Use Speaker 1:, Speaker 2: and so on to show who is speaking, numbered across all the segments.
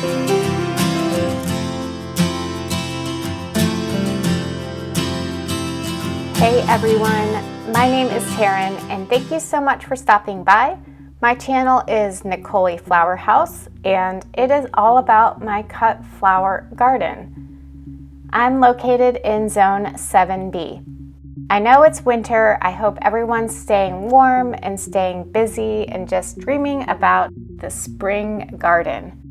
Speaker 1: Hey everyone, my name is Taryn and thank you so much for stopping by. My channel is Nicole Flower House and it is all about my cut flower garden. I'm located in Zone 7B. I know it's winter. I hope everyone's staying warm and staying busy and just dreaming about the spring garden.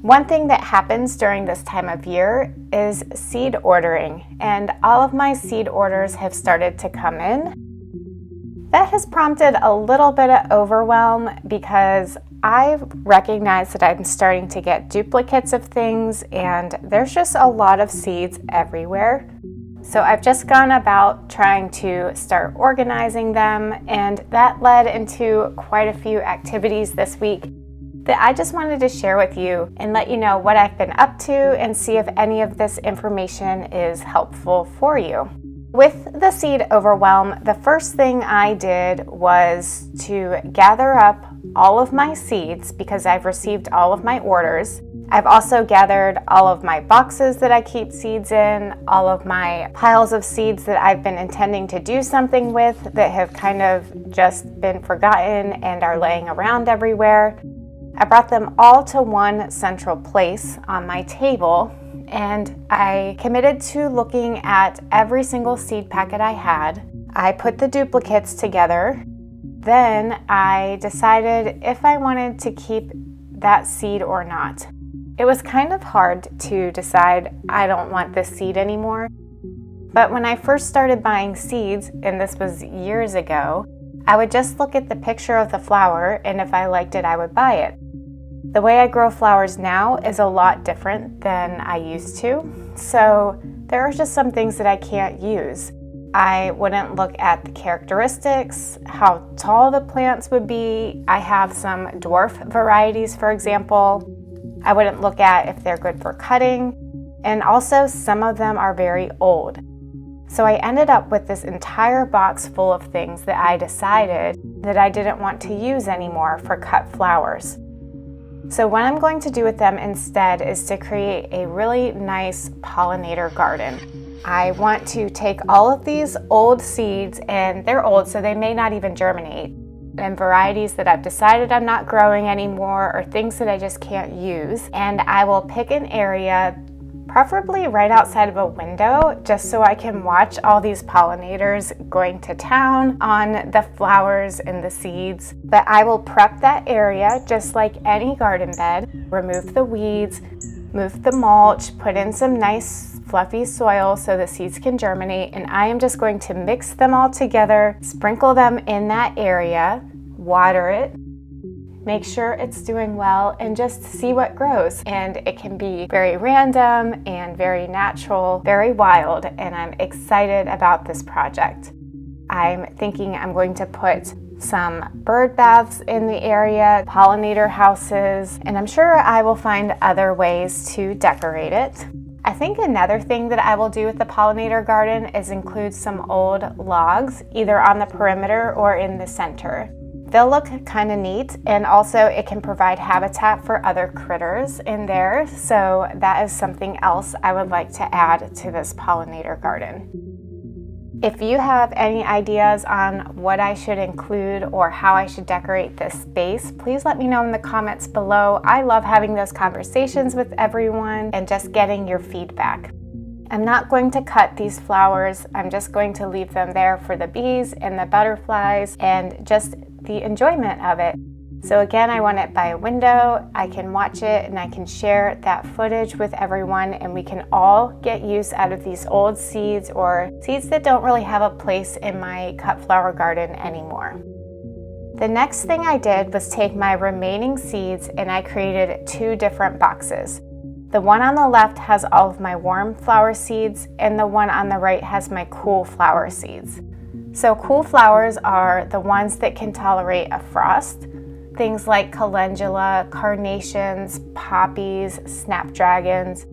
Speaker 1: One thing that happens during this time of year is seed ordering, and all of my seed orders have started to come in. That has prompted a little bit of overwhelm because I've recognized that I'm starting to get duplicates of things and there's just a lot of seeds everywhere. So I've just gone about trying to start organizing them, and that led into quite a few activities this week that I just wanted to share with you and let you know what I've been up to and see if any of this information is helpful for you. With the seed overwhelm, the first thing I did was to gather up all of my seeds because I've received all of my orders. I've also gathered all of my boxes that I keep seeds in, all of my piles of seeds that I've been intending to do something with that have kind of just been forgotten and are laying around everywhere. I brought them all to one central place on my table, and I committed to looking at every single seed packet I had. I put the duplicates together. Then I decided if I wanted to keep that seed or not. It was kind of hard to decide I don't want this seed anymore. But when I first started buying seeds, and this was years ago, I would just look at the picture of the flower, and if I liked it, I would buy it. The way I grow flowers now is a lot different than I used to, so there are just some things that I can't use. I wouldn't look at the characteristics, how tall the plants would be. I have some dwarf varieties, for example. I wouldn't look at if they're good for cutting, and also some of them are very old. So I ended up with this entire box full of things that I decided that I didn't want to use anymore for cut flowers. So what I'm going to do with them instead is to create a really nice pollinator garden. I want to take all of these old seeds, and they're old so they may not even germinate, and varieties that I've decided I'm not growing anymore or things that I just can't use, and I will pick an area preferably right outside of a window, just so I can watch all these pollinators going to town on the flowers and the seeds. But I will prep that area just like any garden bed, remove the weeds, move the mulch, put in some nice fluffy soil so the seeds can germinate, and I am just going to mix them all together, sprinkle them in that area, water it, make sure it's doing well, and just see what grows. And it can be very random and very natural, very wild, and I'm excited about this project. I'm thinking I'm going to put some bird baths in the area, pollinator houses, and I'm sure I will find other ways to decorate it. I think another thing that I will do with the pollinator garden is include some old logs, either on the perimeter or in the center. They'll look kind of neat, and also it can provide habitat for other critters in there, so that is something else I would like to add to this pollinator garden. If you have any ideas on what I should include or how I should decorate this space, please let me know in the comments below. I love having those conversations with everyone and just getting your feedback. I'm not going to cut these flowers. I'm just going to leave them there for the bees and the butterflies and just the enjoyment of it. So again, I want it by a window. I can watch it and I can share that footage with everyone, and we can all get use out of these old seeds or seeds that don't really have a place in my cut flower garden anymore. The next thing I did was take my remaining seeds and I created two different boxes. The one on the left has all of my warm flower seeds, and the one on the right has my cool flower seeds. So cool flowers are the ones that can tolerate a frost. Things like calendula, carnations, poppies, snapdragons.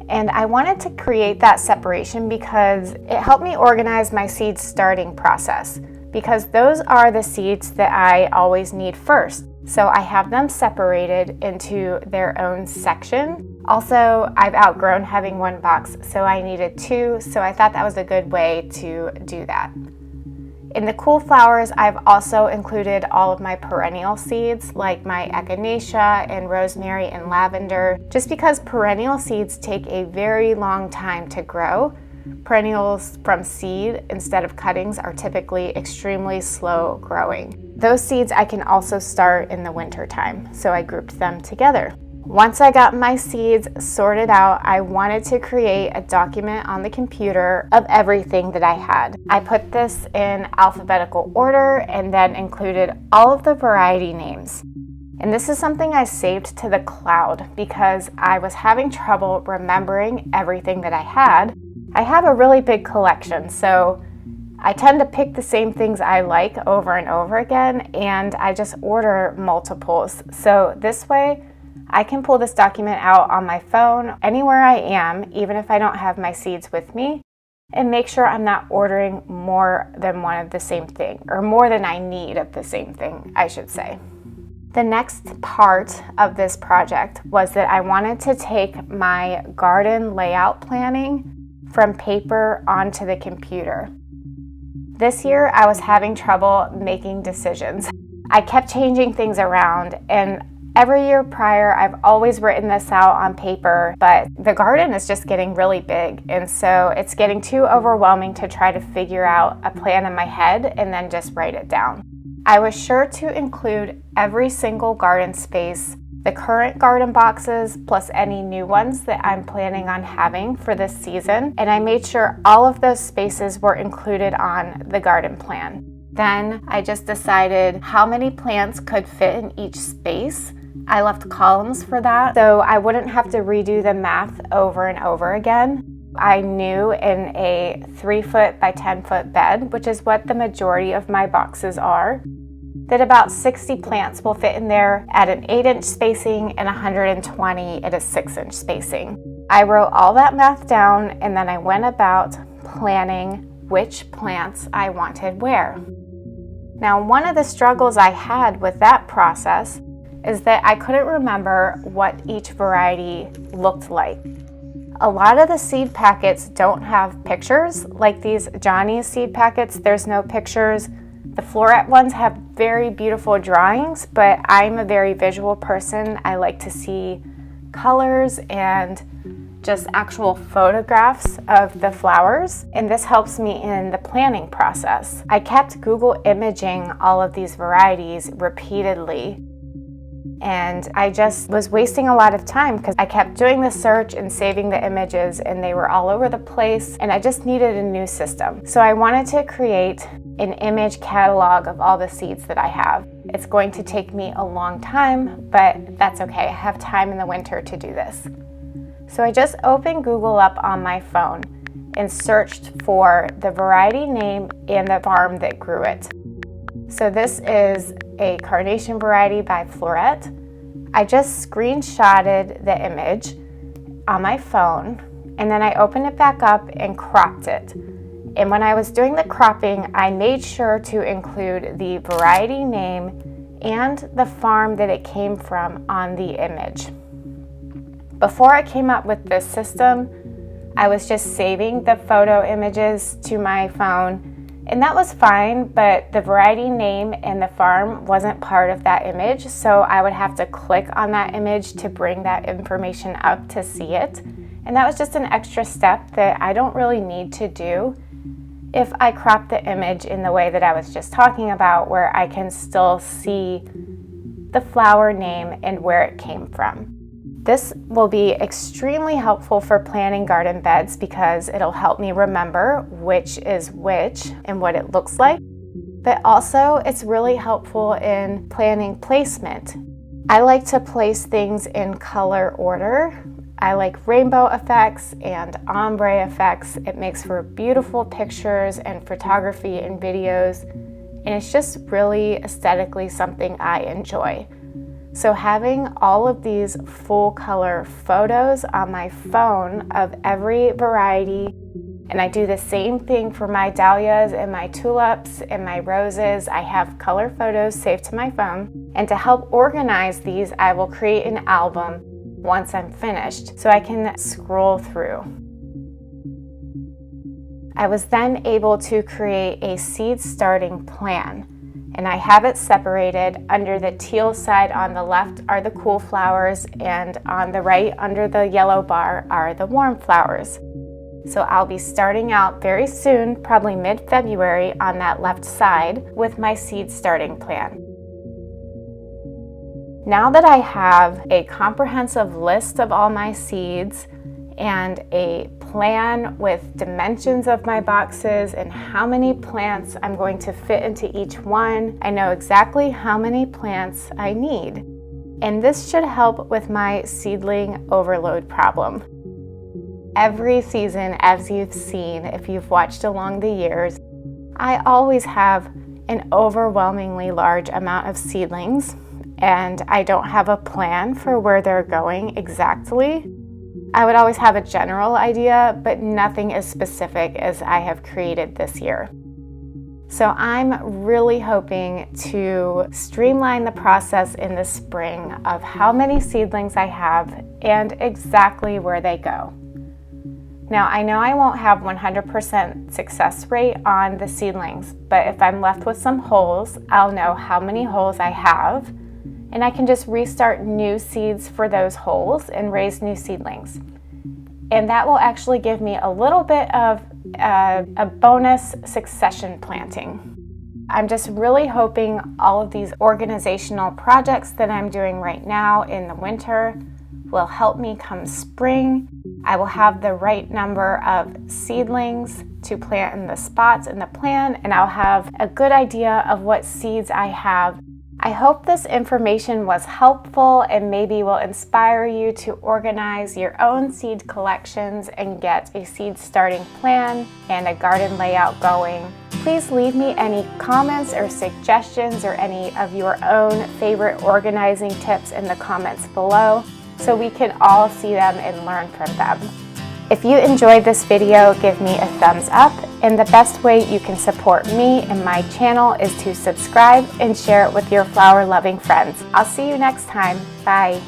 Speaker 1: And I wanted to create that separation because it helped me organize my seed starting process, because those are the seeds that I always need first. So I have them separated into their own section. Also, I've outgrown having one box, so I needed two, so I thought that was a good way to do that. In the cool flowers, I've also included all of my perennial seeds, like my echinacea and rosemary and lavender, just because perennial seeds take a very long time to grow. Perennials from seed instead of cuttings are typically extremely slow growing. Those seeds I can also start in the winter time, so I grouped them together. Once I got my seeds sorted out, I wanted to create a document on the computer of everything that I had. I put this in alphabetical order and then included all of the variety names. And this is something I saved to the cloud because I was having trouble remembering everything that I had. I have a really big collection, so I tend to pick the same things I like over and over again, and I just order multiples. So this way, I can pull this document out on my phone anywhere I am, even if I don't have my seeds with me, and make sure I'm not ordering more than one of the same thing, or more than I need of the same thing, I should say. The next part of this project was that I wanted to take my garden layout planning from paper onto the computer. This year, I was having trouble making decisions. I kept changing things around, and every year prior, I've always written this out on paper, but the garden is just getting really big, and so it's getting too overwhelming to try to figure out a plan in my head and then just write it down. I was sure to include every single garden space, the current garden boxes, plus any new ones that I'm planning on having for this season, and I made sure all of those spaces were included on the garden plan. Then I just decided how many plants could fit in each space. I left columns for that, so I wouldn't have to redo the math over and over again. I knew in a 3-foot by 10-foot bed, which is what the majority of my boxes are, that about 60 plants will fit in there at an 8-inch spacing and 120 at a 6-inch spacing. I wrote all that math down, and then I went about planning which plants I wanted where. Now, one of the struggles I had with that process is that I couldn't remember what each variety looked like. A lot of the seed packets don't have pictures, like these Johnny's seed packets, there's no pictures. The floret ones have very beautiful drawings, but I'm a very visual person. I like to see colors and just actual photographs of the flowers, and this helps me in the planning process. I kept Google imaging all of these varieties repeatedly, and I just was wasting a lot of time because I kept doing the search and saving the images, and they were all over the place, and I just needed a new system. So I wanted to create an image catalog of all the seeds that I have. It's going to take me a long time, but that's okay. I have time in the winter to do this. So I just opened Google up on my phone and searched for the variety name and the farm that grew it. So this is a carnation variety by Floret. I just screenshotted the image on my phone, and then I opened it back up and cropped it. And when I was doing the cropping, I made sure to include the variety name and the farm that it came from on the image. Before I came up with this system, I was just saving the photo images to my phone, and that was fine, but the variety name and the farm wasn't part of that image, so I would have to click on that image to bring that information up to see it. And that was just an extra step that I don't really need to do if I crop the image in the way that I was just talking about, where I can still see the flower name and where it came from. This will be extremely helpful for planning garden beds because it'll help me remember which is which and what it looks like. But also, it's really helpful in planning placement. I like to place things in color order. I like rainbow effects and ombre effects. It makes for beautiful pictures and photography and videos, and it's just really aesthetically something I enjoy. So having all of these full color photos on my phone of every variety And I do the same thing for my dahlias and my tulips and my roses. I have color photos saved to my phone. And to help organize these, I will create an album once I'm finished so I can scroll through. I was then able to create a seed starting plan. And I have it separated. Under the teal side on the left are the cool flowers, and on the right under the yellow bar are the warm flowers. So I'll be starting out very soon, probably mid-February, on that left side with my seed starting plan. Now that I have a comprehensive list of all my seeds and a plan with dimensions of my boxes and how many plants I'm going to fit into each one, I know exactly how many plants I need. And this should help with my seedling overload problem. Every season, as you've seen, if you've watched along the years, I always have an overwhelmingly large amount of seedlings, and I don't have a plan for where they're going exactly. I would always have a general idea, but nothing as specific as I have created this year. So I'm really hoping to streamline the process in the spring of how many seedlings I have and exactly where they go. Now, I know I won't have 100% success rate on the seedlings, but if I'm left with some holes, I'll know how many holes I have, and I can just restart new seeds for those holes and raise new seedlings. And that will actually give me a little bit of a bonus succession planting. I'm just really hoping all of these organizational projects that I'm doing right now in the winter will help me come spring. I will have the right number of seedlings to plant in the spots in the plan, and I'll have a good idea of what seeds I have. I hope this information was helpful and maybe will inspire you to organize your own seed collections and get a seed starting plan and a garden layout going. Please leave me any comments or suggestions or any of your own favorite organizing tips in the comments below, so we can all see them and learn from them. If you enjoyed this video, give me a thumbs up, and the best way you can support me and my channel is to subscribe and share it with your flower-loving friends. I'll see you next time. Bye.